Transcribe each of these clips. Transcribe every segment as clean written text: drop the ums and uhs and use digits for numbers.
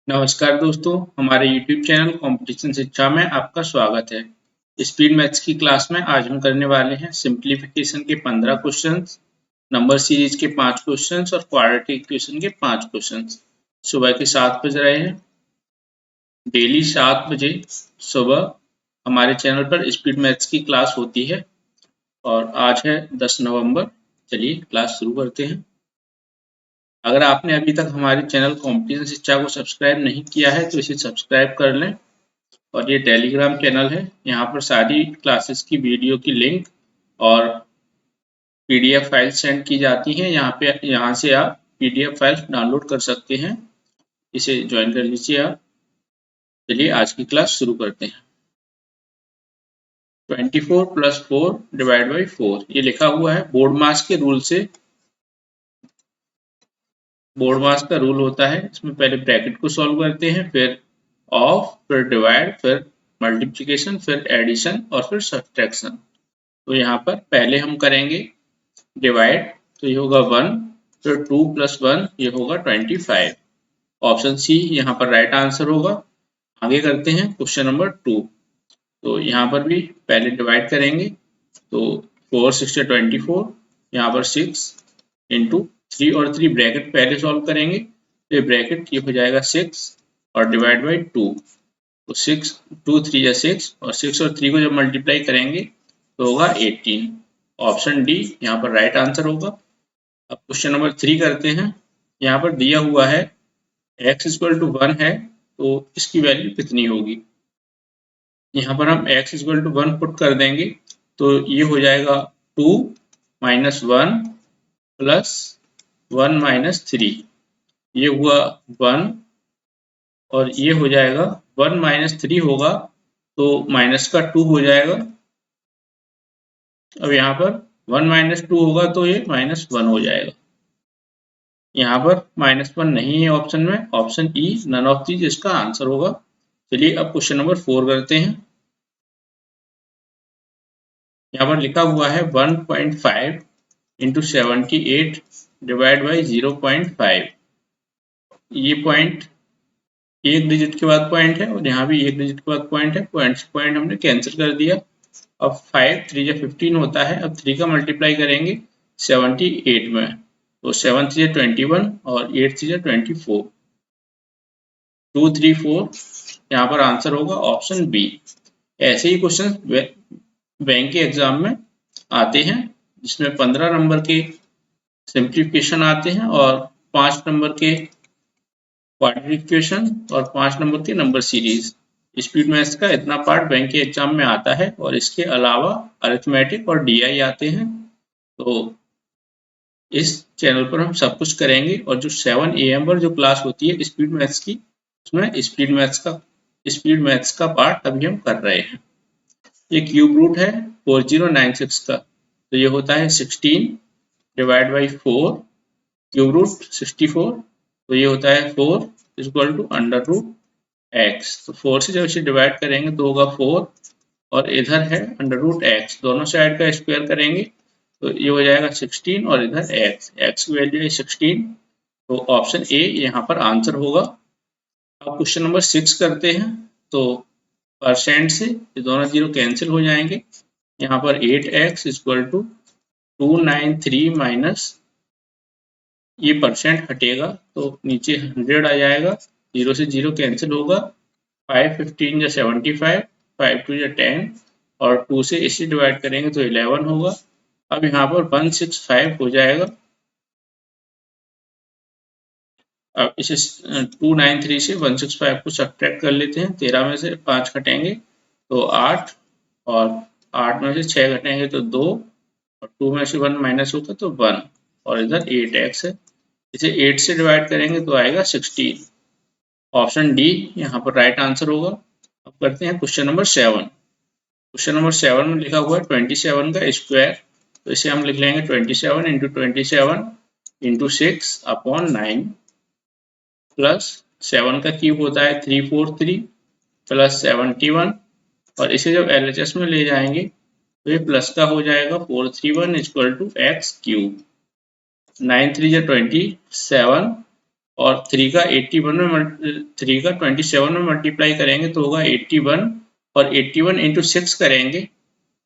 नमस्कार दोस्तों, हमारे YouTube चैनल कंपटीशन शिक्षा में आपका स्वागत है। स्पीड मैथ्स की क्लास में आज हम करने वाले हैं सिंप्लीफिकेशन के 15 क्वेश्चंस, नंबर सीरीज के 5 क्वेश्चंस और क्वाड्रेटिक इक्वेशन के 5 क्वेश्चंस। सुबह के 7 बज रहे हैं। डेली 7 बजे सुबह हमारे चैनल पर स्पीड मैथ्स की क्लास होती है और आज है 10 नवंबर। चलिए क्लास शुरू करते हैं। अगर आपने अभी तक हमारे चैनल कंपटीशन शिक्षा को सब्सक्राइब नहीं किया है तो इसे सब्सक्राइब कर लें। और ये टेलीग्राम चैनल है, यहाँ पर सारी क्लासेस की वीडियो की लिंक और पीडीएफ फाइल सेंड की जाती हैं। यहाँ से आप पीडीएफ फाइल डाउनलोड कर सकते हैं। इसे ज्वाइन कर लीजिए आप। चलिए आज की क्लास शुरू करते हैं। 24 + 4 ÷ 4 ये लिखा हुआ है बोर्ड मास के रूल से। बोर्ड मास का रूल होता है, इसमें पहले ब्रैकेट को सॉल्व करते हैं, फिर ऑफ, फिर डिवाइड, फिर मल्टीप्लिकेशन, फिर एडिशन और फिर सब्ट्रैक्शन। तो यहाँ पर पहले हम करेंगे डिवाइड, तो ये होगा 1, फिर 2 + 1 ये होगा 25। ऑप्शन सी यहाँ पर राइट आंसर होगा। आगे करते हैं क्वेश्चन नंबर 2। तो यहाँ पर भी पहले डिवाइड करेंगे, तो 4 6 24, यहाँ पर 6 इंटू 3 और 3 ब्रैकेट पहले सॉल्व करेंगे, तो ये ब्रैकेट ये हो जाएगा 6 और डिवाइड बाई 2। तो 6 2 3 या 6 और 6 और 3 को जब मल्टीप्लाई करेंगे तो होगा 18। ऑप्शन डी यहाँ पर राइट आंसर होगा। अब क्वेश्चन नंबर 3 करते हैं। यहाँ पर दिया हुआ है x = 1 है, तो इसकी वैल्यू कितनी होगी। यहाँ पर हम x = 1 पुट कर देंगे, तो ये हो जाएगा 2 - 1 + 1 - 3, ये हुआ 1 और ये हो जाएगा 1 - 3 होगा तो माइनस का 2 हो जाएगा। अब यहाँ पर 1 - 2 होगा तो ये -1 हो जाएगा। यहाँ पर -1 नहीं है ऑप्शन में, option E none of these इसका आंसर होगा। चलिए अब क्वेश्चन नंबर 4 करते हैं। यहाँ पर लिखा हुआ है 1.5 × 78 ÷ 0.5। ये पॉइंट एक डिजिट के बाद पॉइंट है और यहाँ भी एक डिजिट के बाद पॉइंट है। पॉइंट से पॉइंट हमने कैंसिल कर दिया। अब 5 3 या 15 होता है। अब 3 का मल्टीप्लाई करेंगे 78 में, तो 7 3 या 21 और 8 3 या 24, 2 3 4 यहाँ पर आंसर होगा ऑप्शन बी। ऐसे ही क्वेश्चन बैंक के एग्जाम में आते हैं, जिसमें 15 नंबर के सिंप्लीफिकेशन आते हैं और 5 नंबर के क्वाड्रेटिक इक्वेशन और 5 नंबर के नंबर सीरीज। स्पीड मैथ्स का इतना पार्ट बैंक के एग्जाम में आता है और इसके अलावा अरिथमेटिक और डीआई आते हैं। तो इस चैनल पर हम सब कुछ करेंगे। और जो 7 AM पर जो क्लास होती है स्पीड मैथ्स की, उसमें स्पीड मैथ्स का पार्ट अभी हम कर रहे हैं। ये क्यूब रूट है 4096 का, तो ये होता है 16 ÷ 4, क्यूब रूट 64, तो ये होता है 4 = √x। तो 4 से जब इसे डिवाइड करेंगे तो होगा 4 और इधर है √x, दोनों साइड का स्क्वायर करेंगे तो ये हो जाएगा 16 और इधर x की वैल्यू है 16, तो ऑप्शन ए यहाँ पर आंसर होगा। अब क्वेश्चन नंबर 6 करते हैं। तो परसेंट से ये दोनों जीरो कैंसिल हो जाएंगे। यहाँ पर 8x = 293 माइनस, ये परसेंट हटेगा तो नीचे 100 आ जाएगा, 0 से 0 कैंसिल होगा, 5 15 या 75, 5 2 या 10 और 2 से इसे डिवाइड करेंगे तो 11 होगा। अब यहाँ पर 165 हो जाएगा। अब इसे 293 से 165 को सब्ट्रैक्ट कर लेते हैं। 13 में से 5 घटेंगे तो 8 और 8 में से 6 घटेंगे तो 2 और 2 में से 1 माइनस होगा तो 1 और इधर 8x है। इसे 8 से डिवाइड करेंगे तो आएगा 16। ऑप्शन डी यहाँ पर राइट आंसर होगा। अब करते हैं क्वेश्चन नंबर 7। क्वेश्चन नंबर 7 में लिखा हुआ है 27 का स्क्वायर, तो इसे हम लिख लेंगे 27 × 27 × 6/9 प्लस 7 का क्यूब होता है 343 प्लस 71, और इसे जब LHS में ले जाएंगे तो ये प्लस का हो जाएगा 431 = x³ 9 3 या 27 और 3 का 27 में मल्टीप्लाई करेंगे तो होगा 81, और 81 इंटू 6 करेंगे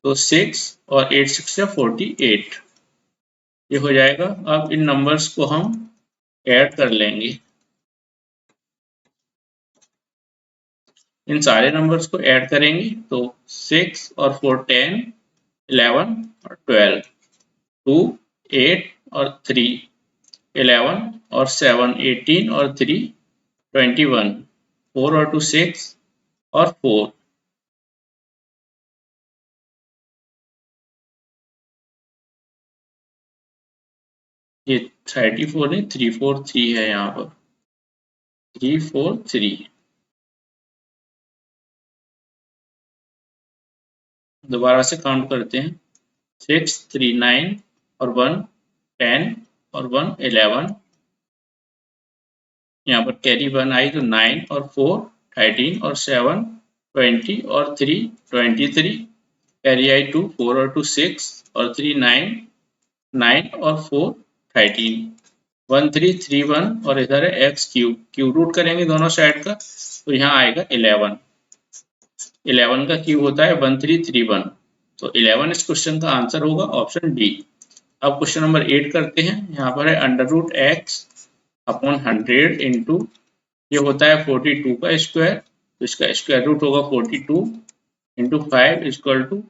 तो 6 और 8 6 48, ये हो जाएगा। अब इन नंबर्स को हम ऐड कर लेंगे, इन सारे नंबर्स को ऐड करेंगे तो 6 और 4 10, 11 और 12, 2 8 और 3 11 और 7 18 और 3 21, 4 और 2 6 और 4, ये 34 नहीं 343 है, यहाँ पर 343। दोबारा से काउंट करते हैं, 6 3 9 और 1 10 और 1 11, यहाँ पर कैरी 1 आई तो 9 और 4 13 और 7 20 और 3 23, कैरी आई 2 4 और 2 6 और 3 9 9 और 4 13, 1331, और इधर है एक्स क्यूब रूट करेंगे दोनों साइड का तो यहाँ आएगा 11, 11 का क्यूब होता है 1331, तो 11 इस क्वेश्चन का आंसर होगा ऑप्शन डी। अब क्वेश्चन नंबर 8 करते हैं, यहाँ पर है under root X upon 100 into, ये होता है 42 का स्क्वायर, तो इसका स्क्वायर रूट होगा 42 इंटू 5 इक्वल टू,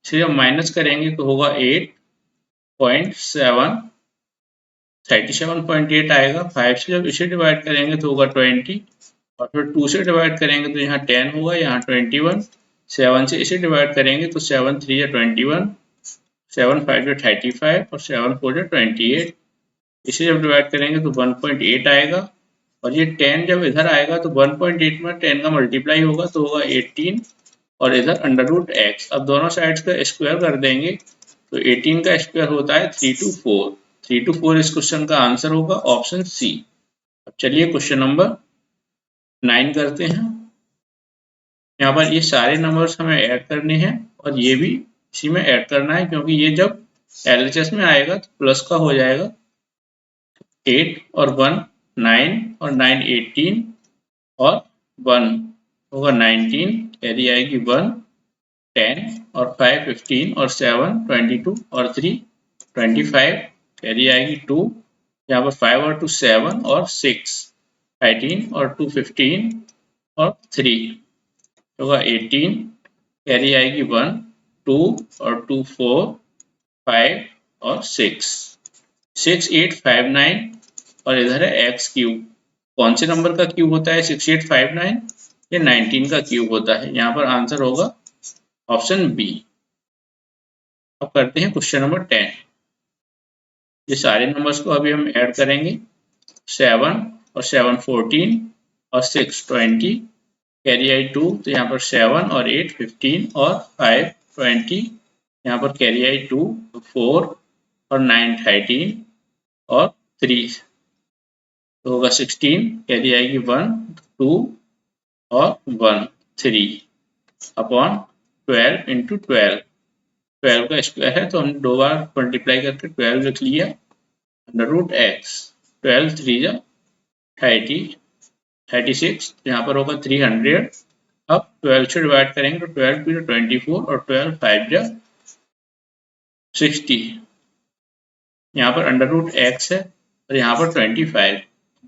इसे जब माइनस करेंगे तो होगा 8.7, 37.8 आएगा। 5 से जब इसे डिवाइड करेंगे तो होगा 20, और फिर 2 से डिवाइड करेंगे तो यहाँ 10 होगा, यहाँ 21, 7 से इसे डिवाइड करेंगे तो 7 3 या 21, 7 5 या 35 और 7 4 या 28, इसे जब डिवाइड करेंगे तो 1.8 आएगा, और ये 10 जब इधर आएगा तो 1.8 में 10 का मल्टीप्लाई होगा तो होगा 18, और इधर अंडर रूट एक्स, अब दोनों साइड्स का स्क्वायर कर देंगे तो 18 का स्क्वायर होता है 3 to 4 इस क्वेश्चन का आंसर होगा ऑप्शन सी। अब चलिए क्वेश्चन नंबर 9 करते हैं, यहाँ पर ये सारे नंबर्स हमें ऐड करने हैं और ये भी इसी में ऐड करना है, क्योंकि ये जब LHS में आएगा तो प्लस का हो जाएगा। 8 और 1 9 और 9 18 और 1 होगा 19, कैरी आएगी 1 10 और 5 15 और 7 22 और 3 25, कैरी आएगी 2, यहाँ पर 5 और 2 7 और 6 18 और 2 15 और 3 होगा 18, कैरी आएगी 1 2 और 2 4 5 और 6 6 8 5 9, और इधर है एक्स क्यूब, कौन से नंबर का क्यूब होता है 6859, ये 19 का क्यूब होता है, यहाँ पर आंसर होगा ऑप्शन बी। अब करते हैं क्वेश्चन नंबर 10, ये सारे नंबर्स को अभी हम ऐड करेंगे, 7 और 7 14 और 6 20, कैरी आई 2 तो यहाँ पर 7 और 8 15 और 5 20, यहाँ पर कैरी आई 2 4 और 9 13 और 3 तो होगा 16, कैरी आएगी 1 2 और 1 3 अपॉन 12 इंटू 12, 12 का स्क्वायर है तो हम दो बार मल्टीप्लाई करके 12 लिख लिया, अंडर रूट एक्स, 12 3 जा 36, यहाँ पर होगा 300, अब 12 से डिवाइड करेंगे तो 12 2 24 और 12 5 जा 60, यहाँ पर अंडर रूट एक्स है और यहाँ पर 25,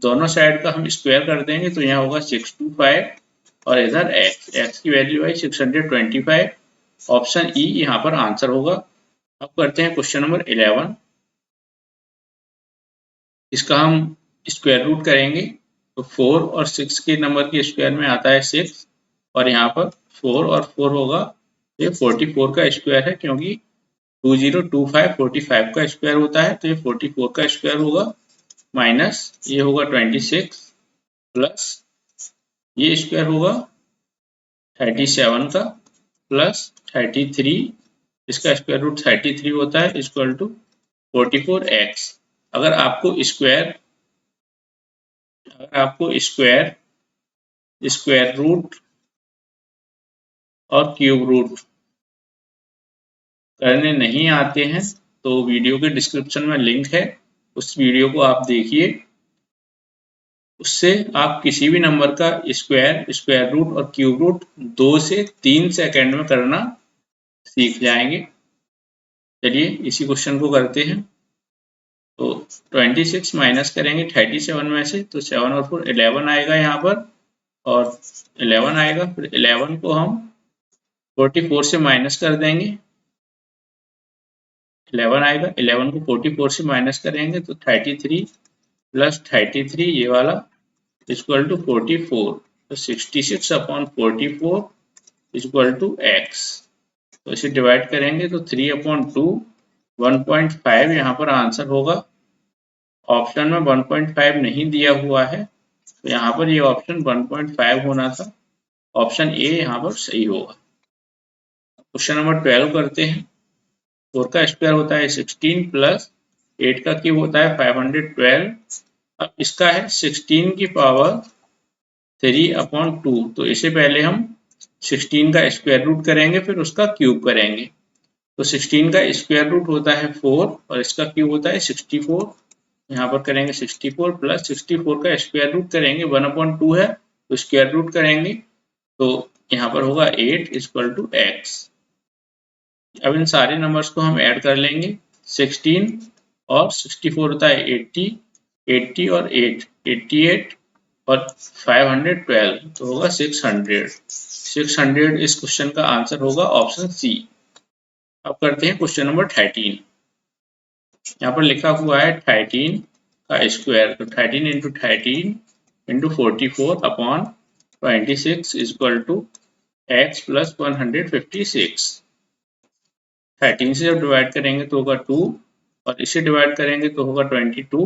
दोनों साइड का हम स्क्वायर कर देंगे तो यहाँ होगा 625, और इधर एक्स की वैल्यू है 625, ऑप्शन ई यहाँ पर आंसर होगा। अब करते हैं क्वेश्चन नंबर 11, इसका हम स्क्वायर रूट करेंगे तो 4 और 6 के नंबर के स्क्वायर में आता है 6, और यहाँ पर 4 और 4 होगा, ये 44 का स्क्वायर है, क्योंकि 2025 45 का स्क्वायर होता है तो ये 44 का स्क्वायर होगा, माइनस ये होगा 26 प्लस ये स्क्वायर होगा 37 का प्लस 33, इसका स्क्वायर रूट 33 होता है इक्वल टू 44x। अगर आपको स्क्वायर रूट और क्यूब रूट करने नहीं आते हैं तो वीडियो के डिस्क्रिप्शन में लिंक है, उस वीडियो को आप देखिए। उससे आप किसी भी नंबर का स्क्वायर, स्क्वायर रूट और क्यूब रूट 2 से 3 सेकंड में करना सीख जाएंगे। चलिए इसी क्वेश्चन को करते हैं। तो 26 माइनस करेंगे 37 में से, तो 7 और 4 11 आएगा यहाँ पर, और 11 आएगा। फिर 11 को हम 44 से माइनस कर देंगे, 11 आएगा। 11 को 44 से माइनस करेंगे तो 33 प्लस 33 ये वाला इक्वल टू 44। तो 66 अपॉन 44 इक्वल टू एक्स। तो इसे डिवाइड करेंगे तो 3 अपॉन 2 1.5 यहाँ पर आंसर होगा। ऑप्शन में 1.5 नहीं दिया हुआ है, तो यहाँ पर ये ऑप्शन 1.5 होना था। ऑप्शन ए यहाँ पर सही होगा। क्वेश्चन नंबर 12 करते हैं। 4 का स्क्वायर होता है 16 प्लस 8 का क्यूब होता है 512। अब इसका है 16 की पावर 3 अपॉन 2। तो इसे पहले हम 16 का स्क्वायर रूट करेंगे, फिर उसका क्यूब करेंगे। तो 16 का स्क्वायर रूट होता है 4 और इसका क्यूब होता है 64। यहाँ पर करेंगे 64 प्लस 64 का स्क्वायर रूट करेंगे, 1/2 है तो स्क्वायर रूट करेंगे, तो यहाँ पर होगा 8 इक्वल टू एक्स। अब इन सारे नंबर्स को हम ऐड कर लेंगे। 16 और 64 होता है 80, 80 और 8 88 और 512 तो होगा 600। 600 इस क्वेश्चन का आंसर होगा ऑप्शन सी। अब करते हैं क्वेश्चन नंबर 13। यहाँ पर लिखा हुआ है 13 का स्क्वायर, तो 13 into 13 into 44 upon 26 equal to X plus 156। 13 से जब डिवाइड करेंगे तो होगा 2 और इसे डिवाइड करेंगे तो होगा 22।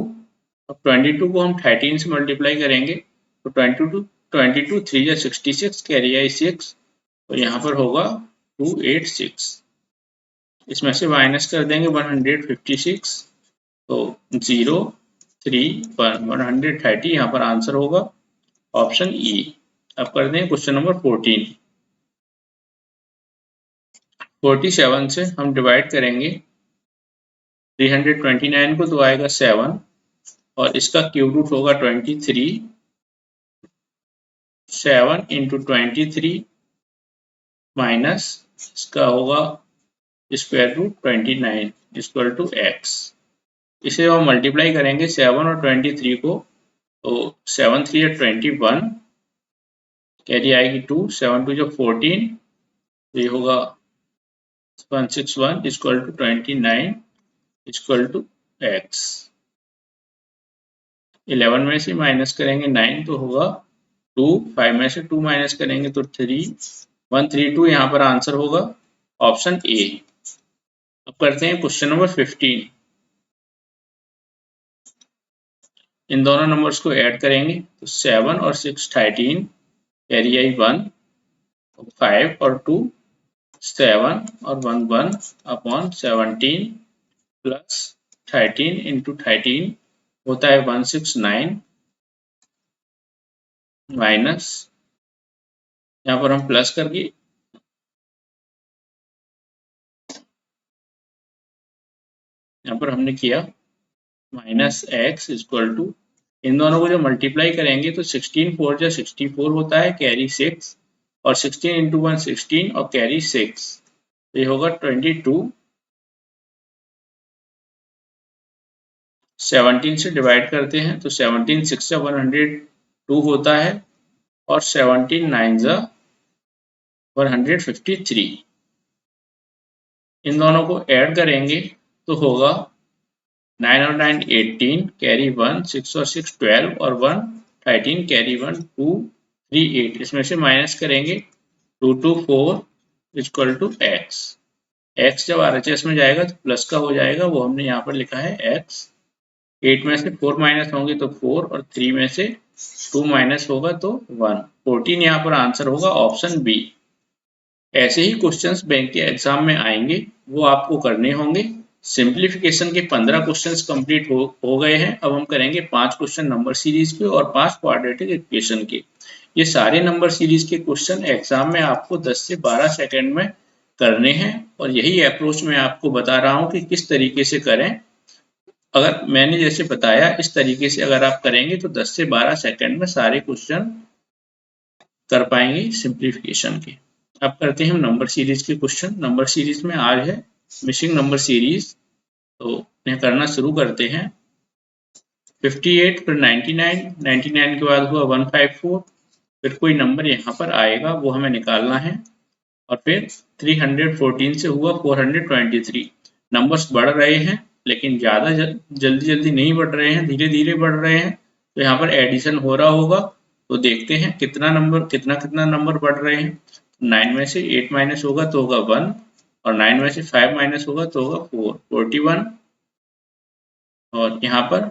अब 22 को हम 13 से मल्टीप्लाई करेंगे तो 22 3 या 66 कैरी आई 6, तो यहाँ पर होगा 286। इसमें से माइनस कर देंगे 156, तो 0 3 1 130 यहाँ पर आंसर होगा ऑप्शन ई। अब कर दें क्वेश्चन नंबर 14। 47 से हम डिवाइड करेंगे 329 को, तो आएगा 7 और इसका क्यूब रूट होगा 23। 7 इंटू 23 माइनस इसका होगा square root 29 equal to X. इसे हम मल्टीप्लाई करेंगे 7 और 23 को, तो 7 3 21 कैरी आएगी 2, 7 2 14, तो ये होगा 161 equal to 29 equal to X. 11 में से माइनस करेंगे 9 तो होगा 2, 5 में से 2 माइनस करेंगे तो 3, 132 यहाँ पर आंसर होगा ऑप्शन ए। अब करते हैं क्वेश्चन नंबर 15। इन दोनों नंबर्स को ऐड करेंगे तो 7 और 6 13 कैरी आई 1, 5 और 2 7 और 1 1 अपॉन 17 प्लस 13 इंटू 13 होता है 169 माइनस, यहाँ पर हम प्लस करके यहाँ पर हमने किया माइनस एक्स इक्वल टू, इन दोनों को जब मल्टीप्लाई करेंगे तो 16 4 जा 64 होता है कैरी 6 और 16 इंटू 1 16 और कैरी 6, तो ये होगा 22। 17 से डिवाइड करते हैं तो 17 6 जा 102 होता है और 17 9 जा 153। इन दोनों को ऐड करेंगे तो होगा 9 और 9 18 कैरी 1, 6 और 6 12 और 1 13 कैरी 1 2 3 8। इसमें से माइनस करेंगे 2 2 4 इक्वल टू एक्स। एक्स जब आरएचएस में जाएगा तो प्लस का हो जाएगा, वो हमने यहाँ पर लिखा है एक्स। 8 में से 4 माइनस होंगे तो 4 और 3 में से 2 माइनस होगा तो 1। 14 यहाँ पर आंसर होगा ऑप्शन बी। ऐसे ही क्वेश्चंस बैंक के एग्जाम में आएंगे, वो आपको करने होंगे। सिंप्लीफिकेशन के 15 क्वेश्चंस कंप्लीट हो गए हैं। अब हम करेंगे 5 क्वेश्चन नंबर सीरीज के और 5 क्वाड्रेटिक इक्वेशन के। ये सारे नंबर सीरीज के क्वेश्चन एग्जाम में आपको 10 से 12 सेकंड में करने हैं और यही अप्रोच मैं आपको बता रहा हूँ कि किस तरीके से करें। अगर मैंने जैसे बताया इस तरीके से अगर आप करेंगे तो 10 से 12 सेकंड में सारे क्वेश्चन कर पाएंगे सिंप्लीफिकेशन के। अब करते हैं हम नंबर सीरीज के क्वेश्चन। नंबर सीरीज में आज है मिसिंग नंबर सीरीज, तो इन्हें करना शुरू करते हैं। 58 फिर 99, 99 के बाद हुआ 154, फिर कोई नंबर यहाँ पर आएगा वो हमें निकालना है, और फिर 314 से हुआ 423। नंबर्स बढ़ रहे हैं लेकिन ज़्यादा जल्दी जल्दी नहीं बढ़ रहे हैं, धीरे धीरे बढ़ रहे हैं। तो यहाँ पर एडिशन हो रहा होगा, तो देखते हैं कितना नंबर बढ़ रहे हैं। 9 में से 8 माइनस होगा तो होगा 1, और 9 में से 5 माइनस होगा तो होगा 4, 41, और यहाँ पर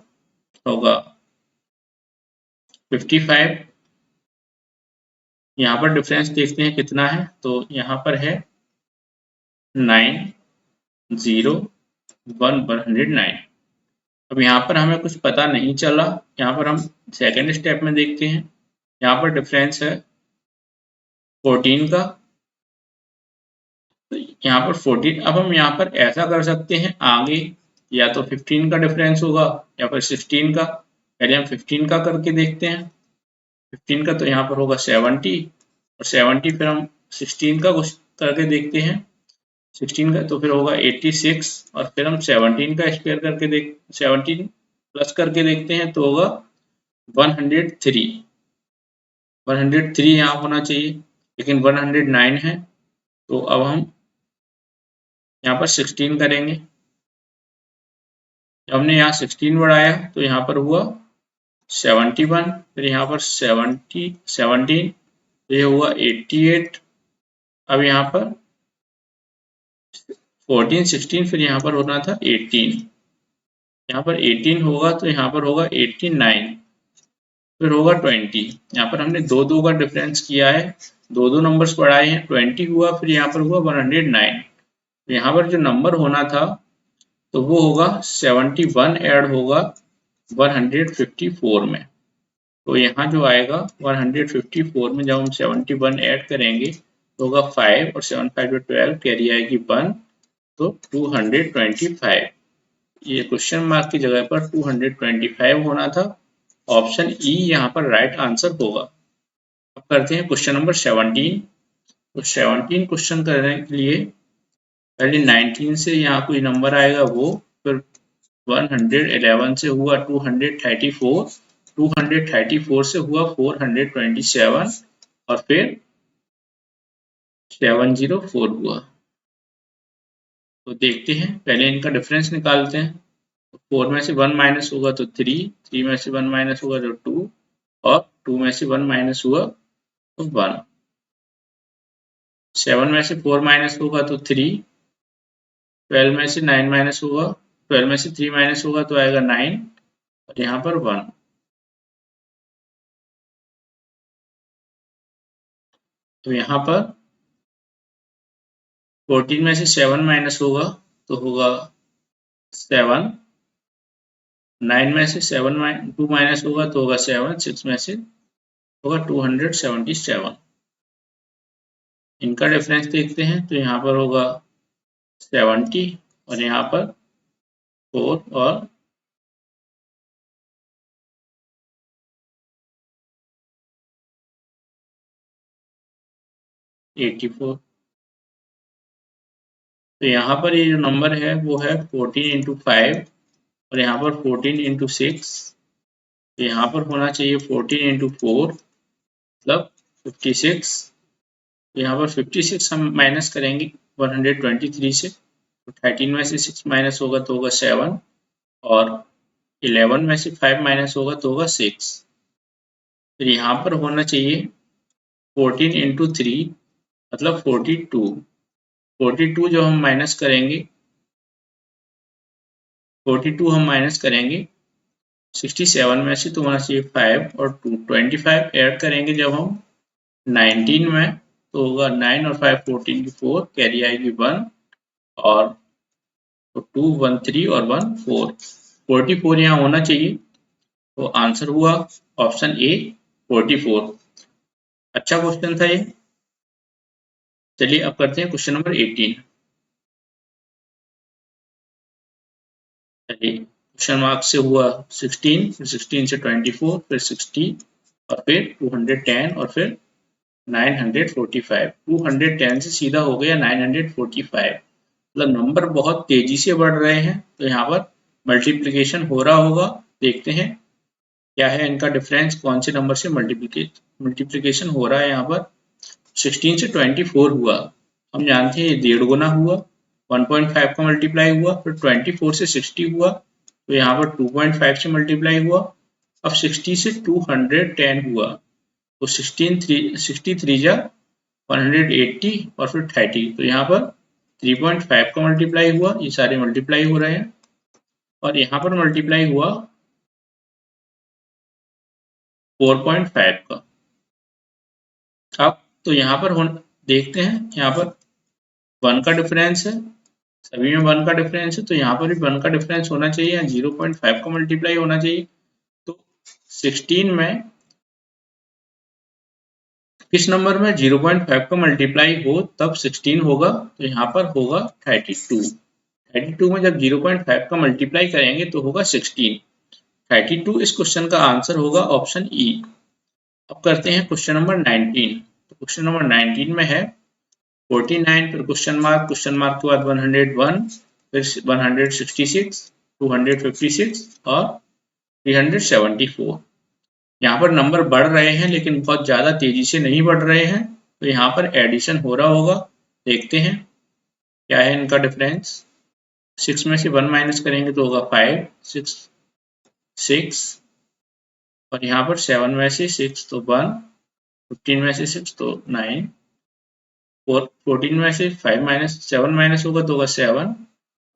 होगा 55। यहाँ पर डिफरेंस देखते हैं कितना है, तो यहाँ पर है 9, 0, 1, 109। अब यहाँ पर हमें कुछ पता नहीं चला, यहाँ पर हम सेकेंड स्टेप में देखते हैं। यहाँ पर डिफरेंस है 14 का, तो यहाँ पर 14। अब हम यहाँ पर ऐसा कर सकते हैं, आगे या तो 15 का डिफरेंस होगा या फिर 16 का। पहले हम 15 का करके देखते हैं। 15 का तो यहाँ पर होगा 70, और 70 फिर हम 16 का कुछ करके देखते हैं। 16 का तो फिर होगा 86, और फिर हम 17 का स्क्वायर करके 17 प्लस करके देखते हैं तो होगा 103। 103 यहाँ होना चाहिए, लेकिन 109 है। तो अब हम यहाँ पर 16 करेंगे। जब हमने यहाँ 16 बढ़ाया तो यहाँ पर हुआ 71, फिर यहाँ पर 17, ये हुआ 88। अब यहाँ पर 14, 16, फिर यहाँ पर होना था 18। यहाँ पर 18 होगा तो यहाँ पर होगा 89, फिर होगा 20। यहाँ पर हमने दो का डिफरेंस किया है, दो नंबर्स बढ़ाए हैं, 20 हुआ, फिर यहाँ पर हुआ 109। तो यहाँ पर जो नंबर होना था तो वो होगा 71 ऐड होगा 154 में। तो यहाँ जो आएगा 154 में जब हम 71 ऐड करेंगे तो होगा 5, और 7 5 12, कैरी आएगी 1, तो 225। ये क्वेश्चन मार्क की जगह पर 225 होना था। ऑप्शन ई यहाँ पर राइट आंसर होगा। अब करते हैं क्वेश्चन नंबर 17। तो 17 क्वेश्चन करने के लिए पहले 19 से यहाँ कोई नंबर आएगा वो, फिर 111 से हुआ 234, 234 से हुआ 427, और फिर 704 हुआ। तो देखते हैं, पहले इनका डिफरेंस निकालते हैं। 4 में से 1 माइनस होगा तो 3, 3 में से 1 माइनस होगा तो 2, और 2 में से 1 माइनस हुआ तो 1। 7 में से 4 माइनस होगा तो 3, 12 में से 9 माइनस होगा, 12 में से 3 माइनस होगा तो आएगा 9, और यहाँ पर 1। तो यहाँ पर 14 में से 7 माइनस होगा तो होगा 7, 9 में से 2 माइनस होगा तो होगा 7, 6 में से होगा 277। इनका डिफरेंस देखते हैं तो यहाँ पर होगा 70, और यहाँ पर 4 और 84। तो यहाँ पर ये जो नंबर है वो है 14 इंटू 5, और यहाँ पर 14 इंटू 6। तो यहाँ पर होना चाहिए 14 इंटू 4 मतलब 56। तो यहाँ पर 56 हम माइनस करेंगे 123 से, तो 13 में से 6 माइनस होगा तो होगा 7, और 11 में से 5 माइनस होगा तो होगा 6। फिर यहाँ पर होना चाहिए 14 इंटू 3 मतलब 42। 42 जो हम माइनस करेंगे, 42 हम माइनस करेंगे 67 में से, तो होना चाहिए 5 और 2, 25 ऐड करेंगे जब हम 19 में तो होगा 9 और 5 14 की 4, कैरी आएगी 1, और तो 2 1 3 और 1 4, 44 यहाँ होना चाहिए। तो आंसर हुआ ऑप्शन ए 44। अच्छा क्वेश्चन था ये। चलिए अब करते हैं क्वेश्चन नंबर 18। चलिए क्वेश्चन मार्क से हुआ 16, फिर 16 से 24, फिर 60 और फिर 210 और फिर 945। 210 से सीधा हो गया 945। मतलब नंबर बहुत तेजी से बढ़ रहे हैं, तो यहाँ पर मल्टीप्लिकेशन हो रहा होगा। देखते हैं क्या है इनका डिफरेंस, कौन से नंबर से मल्टीप्लिकेशन हो रहा है। यहाँ पर 16 से 24 हुआ, हम जानते हैं ये 1.5 गुना हुआ। 1.5 का मल्टीप्लाई हुआ, फिर 24 से 60 हुआ, तो यहाँ पर 2.5 से मल्टीप्लाई हुआ। अब 60 से 210 हुआ, तो 63 जा 180 और फिर 30, तो यहाँ पर 3.5 का मल्टीप्लाई हुआ। ये सारे मल्टीप्लाई हो रहे हैं और यहाँ पर मल्टीप्लाई हुआ 4.5 का। अब तो यहाँ पर देखते हैं, यहाँ पर 1 का डिफरेंस है, सभी में 1 का डिफरेंस है, तो यहाँ पर भी 1 का डिफरेंस होना चाहिए, 0.5 का मल्टीप्लाई होना चाहिए। तो 16 में किस नंबर में 0.5 का मल्टीप्लाई हो तब 16 होगा, तो यहाँ पर होगा 32। 32 में जब 0.5 का मल्टीप्लाई करेंगे तो होगा 16। 32 इस क्वेश्चन का आंसर होगा ऑप्शन ई। अब करते हैं क्वेश्चन नंबर 19। तो क्वेश्चन नंबर 19 में है 49, फिर क्वेश्चन मार्क के बाद 101, फिर 166, 256 और 374। यहाँ पर नंबर बढ़ रहे हैं लेकिन बहुत ज़्यादा तेजी से नहीं बढ़ रहे हैं, तो यहाँ पर एडिशन हो रहा होगा। देखते हैं क्या है इनका डिफरेंस। 6 में से 1 माइनस करेंगे तो होगा 5, 6 और यहाँ पर 7 में से 6 तो 1, 15 में से 6 तो 9, 14 में से 7 माइनस होगा तो होगा 7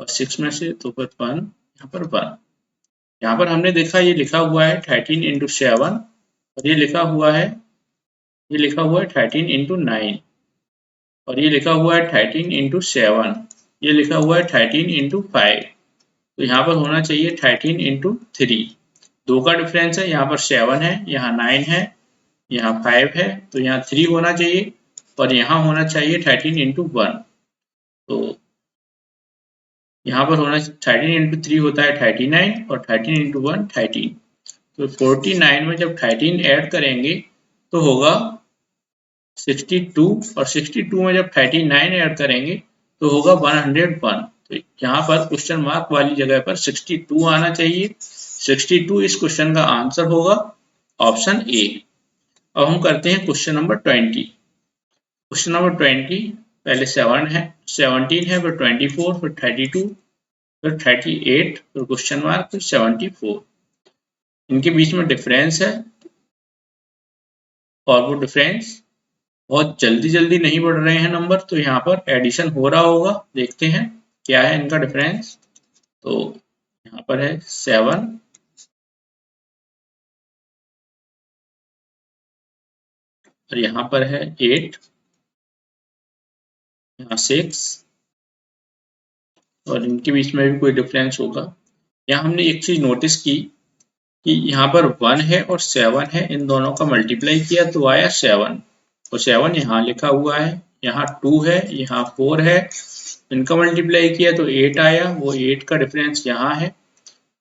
और 6 में से तो फिर 1, यहाँ पर 1। यहाँ पर हमने देखा ये लिखा हुआ है 13 इंटू 7 और ये लिखा हुआ है 13 इंटू 9 और ये लिखा हुआ है 13 इंटू 7, ये लिखा हुआ है 13 इंटू 5। तो यहाँ पर होना चाहिए 13 इंटू 3। 2 का डिफरेंस है, यहाँ पर 7 है, यहाँ 9 है, यहाँ 5 है, तो यहाँ 3 होना चाहिए और यहाँ होना चाहिए 13 इंटू 1। तो यहाँ पर होना 13 इंटू 3 होता है 39 और 13 इंटू 1 13। तो 49 में जब 13 ऐड करेंगे तो होगा 62 और 62 में जब 39 ऐड करेंगे तो होगा 101। तो यहाँ पर क्वेश्चन मार्क वाली जगह पर 62 आना चाहिए। 62 इस क्वेश्चन का आंसर होगा ऑप्शन ए। अब हम करते हैं क्वेश्चन नंबर 20। क्वेश्चन नंबर 20 पहले 17 है, फिर 24, फिर 32, फिर 38, फिर क्वेश्चन मार्क, फिर 74। इनके बीच में डिफरेंस है और वो डिफरेंस बहुत जल्दी जल्दी नहीं बढ़ रहे हैं नंबर, तो यहाँ पर एडिशन हो रहा होगा। देखते हैं क्या है इनका डिफरेंस। तो यहाँ पर है 7 और यहाँ पर है 8, यहाँ 6 और इनके बीच में भी कोई डिफरेंस होगा। यहाँ हमने एक चीज नोटिस की कि यहाँ पर 1 है और 7 है, इन दोनों का मल्टीप्लाई किया तो आया 7 और 7 यहाँ लिखा हुआ है, यहाँ 2 है, यहाँ 4 है, इनका मल्टीप्लाई किया तो 8 आया, वो 8 का डिफरेंस यहाँ है।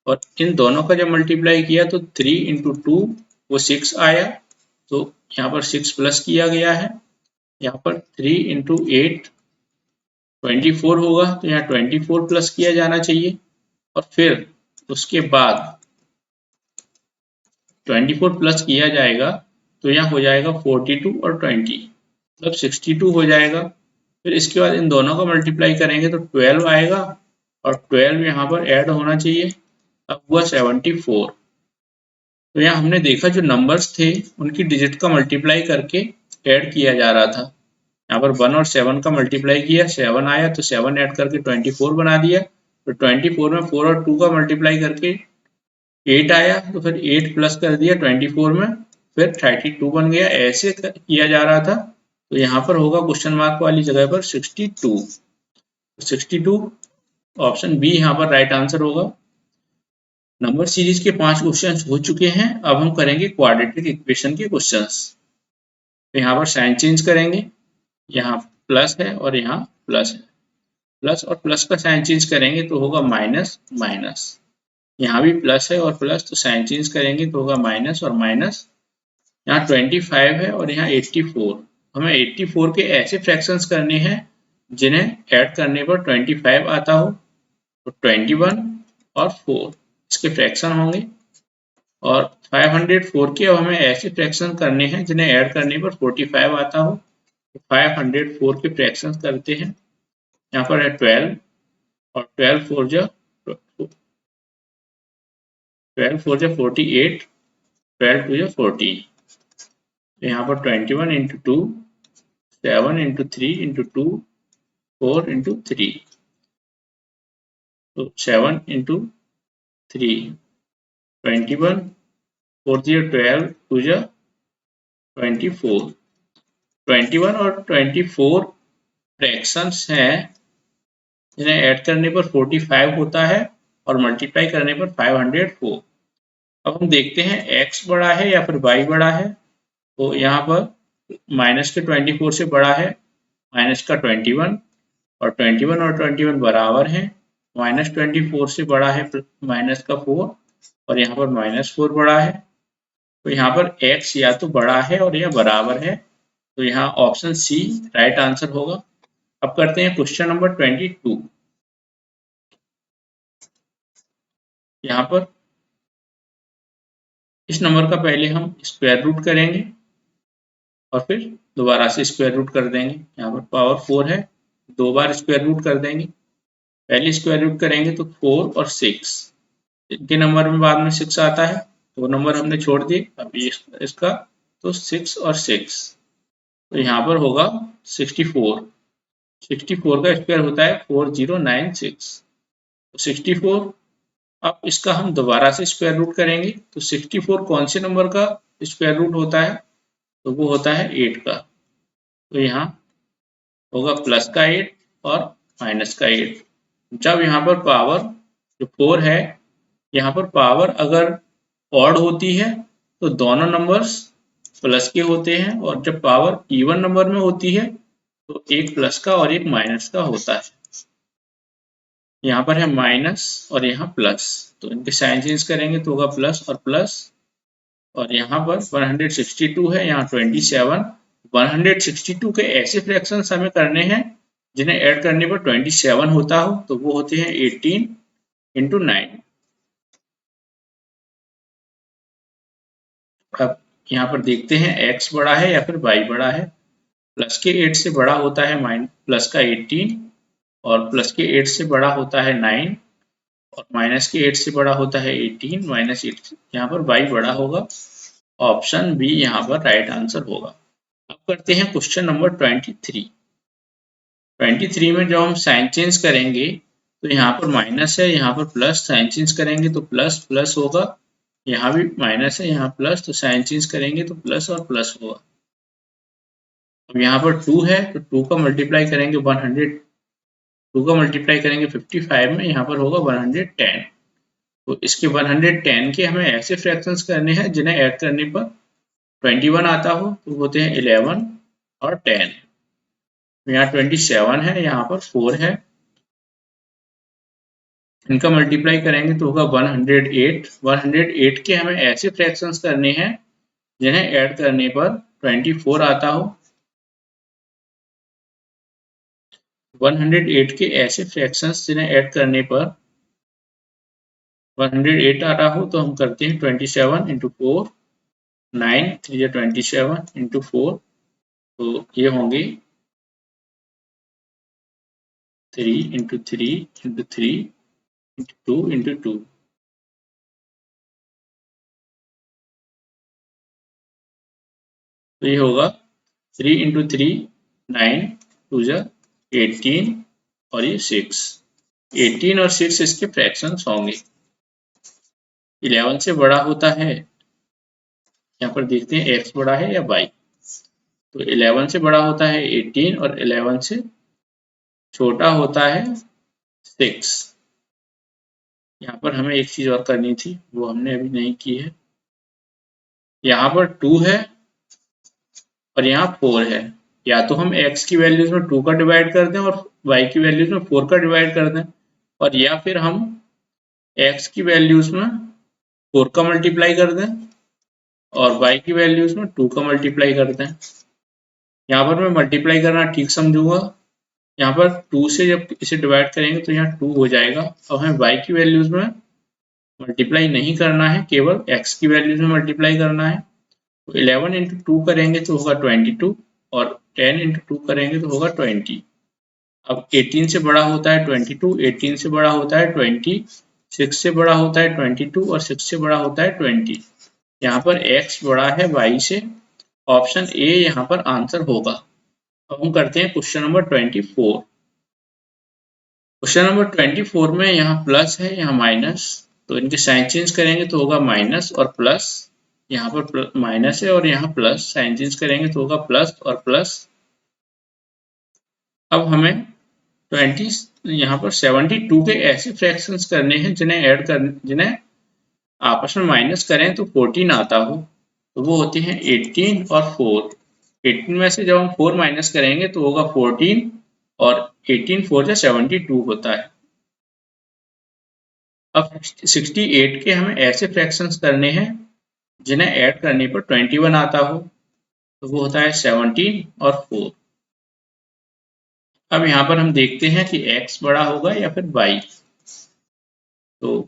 और इन दोनों का जब मल्टीप्लाई किया तो 3 इंटू 2 वो 6 आया, तो यहाँ पर 6 प्लस किया गया है। यहाँ पर 3 इंटू 8 24 होगा, तो यहाँ 24 प्लस किया जाना चाहिए और फिर उसके बाद 24 प्लस किया जाएगा तो यहाँ हो जाएगा 42 और 20 मतलब 62 हो जाएगा। फिर इसके बाद इन दोनों का मल्टीप्लाई करेंगे तो 12 आएगा और 12 यहाँ पर ऐड होना चाहिए, अब हुआ 74। तो यहाँ हमने देखा जो नंबर्स थे उनकी डिजिट का मल्टीप्लाई करके ऐड किया जा रहा था। यहाँ पर 1 और 7 का मल्टीप्लाई किया, 7 आया तो 7 ऐड करके 24 बना दिया, तो 24 में 4 और 2 का मल्टीप्लाई करके 8 आया, तो फिर 8 प्लस कर दिया 24 में, फिर 32 बन गया। ऐसे किया जा रहा था, तो यहाँ पर होगा क्वेश्चन मार्क वाली जगह पर 62। 62 ऑप्शन बी यहाँ पर राइट आंसर होगा। नंबर सीरीज के 5 क्वेश्चंस हो चुके हैं। अब हम करेंगे क्वाड्रेटिक इक्वेशन के क्वेश्चंस। तो यहाँ पर साइन चेंज करेंगे, यहाँ प्लस है और यहाँ प्लस है, प्लस और प्लस का साइन चेंज करेंगे तो होगा माइनस माइनस। यहाँ भी प्लस है और प्लस, तो साइन चेंज करेंगे तो होगा माइनस और माइनस। यहाँ 25 है और यहाँ 84। हमें 84 के ऐसे फ्रैक्शंस करने हैं जिन्हें ऐड करने पर 25 आता हो। तो 21 और 4 इसके फ्रैक्शन होंगे, और 504 के अब हमें ऐसे फ्रैक्शन करने हैं जिन्हें ऐड करने पर 45 आता हो। तो 504 के फ्रैक्शन करते हैं। यहाँ पर है 12 और 12 4 जा 48, 12 2 जा 40। तो यहाँ पर 21 इंटू 2, 7 इंटू 3 इंटू 2, 4 इंटू 3। तो 7 इंटू 3, 21, 4 12, 2 जा 24। 21 और 24 फ्रैक्शंस हैं जिन्हें ऐड करने पर 45 होता है और मल्टीप्लाई करने पर 504। अब हम देखते हैं x बड़ा है या फिर y बड़ा है। तो यहाँ पर माइनस के 24 से बड़ा है माइनस का 21, और 21 और 21 बराबर हैं। माइनस 24 से बड़ा है माइनस का 4, और यहाँ पर माइनस 4 बड़ा है। तो यहाँ पर x या तो बड़ा है और या बराबर है। तो यहाँ ऑप्शन सी राइट आंसर होगा। अब करते हैं क्वेश्चन नंबर 22। यहाँ पर इस नंबर का पहले हम स्क्वायर रूट करेंगे और फिर दोबारा से स्क्वायर रूट कर देंगे। यहाँ पर पावर 4 है, 2 बार स्क्वायर रूट कर देंगे। पहले स्क्वायर रूट करेंगे तो 4 और 6, इनके नंबर में बाद में 6 आता है, 2 नंबर हमने छोड़ दिए। अब इसका तो 6 और 6, तो यहाँ पर होगा 64। 64 का स्क्वायर होता है 4096, तो 64। अब इसका हम दोबारा से स्क्वायर रूट करेंगे तो 64 कौन से नंबर का स्क्वायर रूट होता है, तो वो होता है 8 का। तो यहाँ होगा प्लस का 8 और माइनस का 8। जब यहाँ पर पावर जो 4 है, यहाँ पर पावर अगर ऑड होती है तो दोनों नंबर्स प्लस के होते हैं, और जब पावर इवन नंबर में होती है तो एक प्लस का और एक माइनस का होता है। यहाँ पर है माइनस और यहाँ प्लस, तो इनके साइन चेंज करेंगे तो होगा प्लस और प्लस। और यहाँ पर 162 है, यहाँ 27। 162 के ऐसे फ्रैक्शंस हमें करने हैं जिन्हें ऐड करने पर 27 होता हो, तो वो होते हैं 18 इंटू 9। अब यहाँ पर देखते हैं x बड़ा है या फिर y बड़ा है। प्लस के 8 से बड़ा होता है प्लस का 18, और प्लस के 8 से बड़ा होता है 9, और माइनस के 8 से बड़ा होता है 18 माइनस 8। यहाँ पर y बड़ा होगा। ऑप्शन बी यहाँ पर राइट आंसर होगा। अब करते हैं क्वेश्चन नंबर 23। 23 में जब हम साइन चेंज करेंगे तो यहाँ पर माइनस है, यहाँ पर प्लस, साइन चेंज करेंगे तो प्लस प्लस होगा। यहाँ भी माइनस है, यहाँ प्लस, तो साइन चेंज करेंगे तो प्लस और प्लस होगा। अब यहाँ पर 2 है तो 2 का मल्टीप्लाई करेंगे 2 का मल्टीप्लाई करेंगे 55 में, यहाँ पर होगा 110। तो इसके 110 के हमें ऐसे फ्रैक्शंस करने हैं जिन्हें ऐड करने पर 21 आता हो, तो होते हैं 11 और 10। यहाँ 27 है, यहाँ पर 4 है, इनका मल्टीप्लाई करेंगे तो होगा 108। 108 के हमें ऐसे फ्रैक्शंस करने हैं जिन्हें ऐड करने पर 24 आता हो। 108 के ऐसे फ्रैक्शंस जिन्हें ऐड करने पर 108 आ रहा हो, तो हम करते हैं 27 इंटू 4, 9 3 या 27 इंटू 4, तो ये होंगे 3 इंटू 3 इंटू 3 इंटू 2 इंटू 2। तो ये होगा 3 इंटू 3 9, 2 जा 18, और ये 6। 18 और 6 इसके फ्रैक्शंस होंगे। 11 से बड़ा होता है, यहाँ पर देखते हैं x बड़ा है या y। तो 11 से बड़ा होता है 18, और 11 से छोटा होता है 6। यहाँ पर हमें एक चीज और करनी थी, वो हमने अभी नहीं की है। यहाँ पर 2 है और यहाँ 4 है। या तो हम x की वैल्यूज में 2 का डिवाइड कर दें और y की वैल्यूज में 4 का डिवाइड कर दें, और या फिर हम x की वैल्यूज में 4 का मल्टीप्लाई कर दें और y की वैल्यूज में 2 का मल्टीप्लाई कर दें। यहाँ पर मैं मल्टीप्लाई करना ठीक समझूंगा। यहाँ पर 2 से जब इसे डिवाइड करेंगे तो यहाँ 2 हो जाएगा। अब हमें y की वैल्यूज में मल्टीप्लाई नहीं करना है, केवल x की वैल्यूज में मल्टीप्लाई करना है। तो 11 इंटू 2 करेंगे तो होगा 22 और 10 इंटू 2 करेंगे तो होगा 20। अब 18 से बड़ा होता है 22, 18 से बड़ा होता है 20, 6 से बड़ा होता है 22 और 6 से बड़ा होता है 20। यहाँ पर x बड़ा है y से, ऑप्शन ए यहाँ पर आंसर होगा। अब हम करते हैं क्वेश्चन नंबर 24। क्वेश्चन नंबर 24 में यहाँ प्लस है, यहाँ माइनस, तो इनके साइन चेंज करेंगे तो होगा माइनस और प्लस। यहाँ पर माइनस है और यहाँ प्लस, साइन चेंज करेंगे तो होगा प्लस और प्लस। अब हमें 20 यहाँ पर 72 के ऐसे फ्रैक्शंस करने हैं जिन्हें आपस में माइनस करें तो 14 आता हो। तो वो होते हैं 18 और 4। 18 में से जब हम 4 माइनस करेंगे तो होगा 14 और 18 4 जा 72 होता है। अब 68 के हमें ऐसे फ्रैक्शंस करने हैं जिन्हें ऐड करने पर 21 आता हो। तो वो होता है 17 और 4। अब यहाँ पर हम देखते हैं कि x बड़ा होगा या फिर y। तो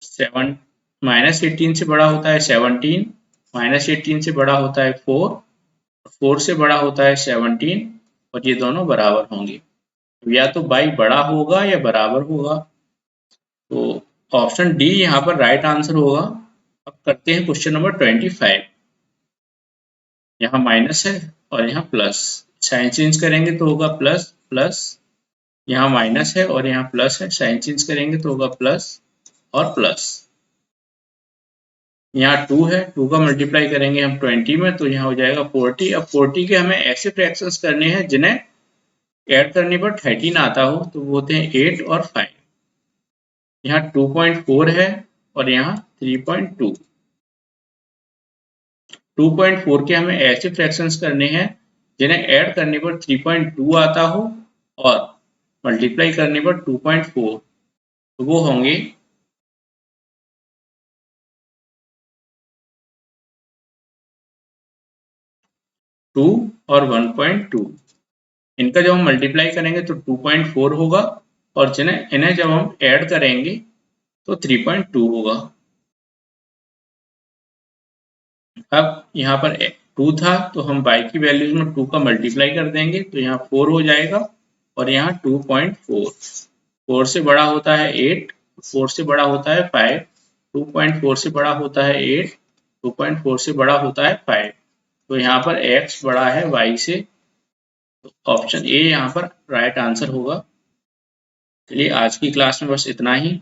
7 -18 से बड़ा होता है 17, -18 से बड़ा होता है 4, 4 से बड़ा होता है 17 और ये दोनों बराबर होंगे। या तो y बड़ा होगा या बराबर होगा। तो ऑप्शन डी यहाँ पर राइट आंसर होगा। अब करते हैं क्वेश्चन नंबर 25। यहाँ माइनस है और यहाँ प्लस, साइन चेंज करेंगे तो होगा प्लस प्लस। यहाँ माइनस है और यहाँ प्लस है, साइन चेंज करेंगे तो होगा प्लस और प्लस। यहाँ 2 है, 2 का मल्टीप्लाई करेंगे हम 20 में तो यहाँ हो जाएगा 40। अब 40 के हमें ऐसे फ्रैक्शंस करने हैं जिन्हें ऐड करने पर 13 आता हो। तो वो होते हैं 8 और 5। यहाँ 2.4 है और यहाँ 3.2। 2.4 के हमें ऐसे फ्रैक्शंस करने हैं जिन्हें ऐड करने पर 3.2 आता हो और मल्टीप्लाई करने पर 2.4। तो वो होंगे 2 और 1.2। इनका जब हम मल्टीप्लाई करेंगे तो 2.4 होगा और इन्हें जब हम ऐड करेंगे तो 3.2 होगा। अब यहाँ पर 2 था तो हम y की वैल्यूज में 2 का मल्टीप्लाई कर देंगे तो यहाँ 4 हो जाएगा और यहाँ 2.4। 4 से बड़ा होता है 8, 4 से बड़ा होता है 5, 2.4 से बड़ा होता है 8, 2.4 से बड़ा होता है 5। तो यहाँ पर x बड़ा है y से, तो ऑप्शन ए यहाँ पर राइट आंसर होगा। चलिए आज की क्लास में बस इतना ही।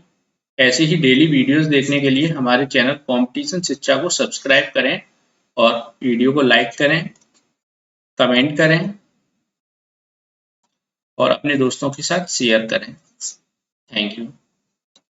ऐसे ही डेली वीडियोस देखने के लिए हमारे चैनल कंपटीशन शिक्षा को सब्सक्राइब करें और वीडियो को लाइक करें, कमेंट करें और अपने दोस्तों के साथ शेयर करें। Thank you.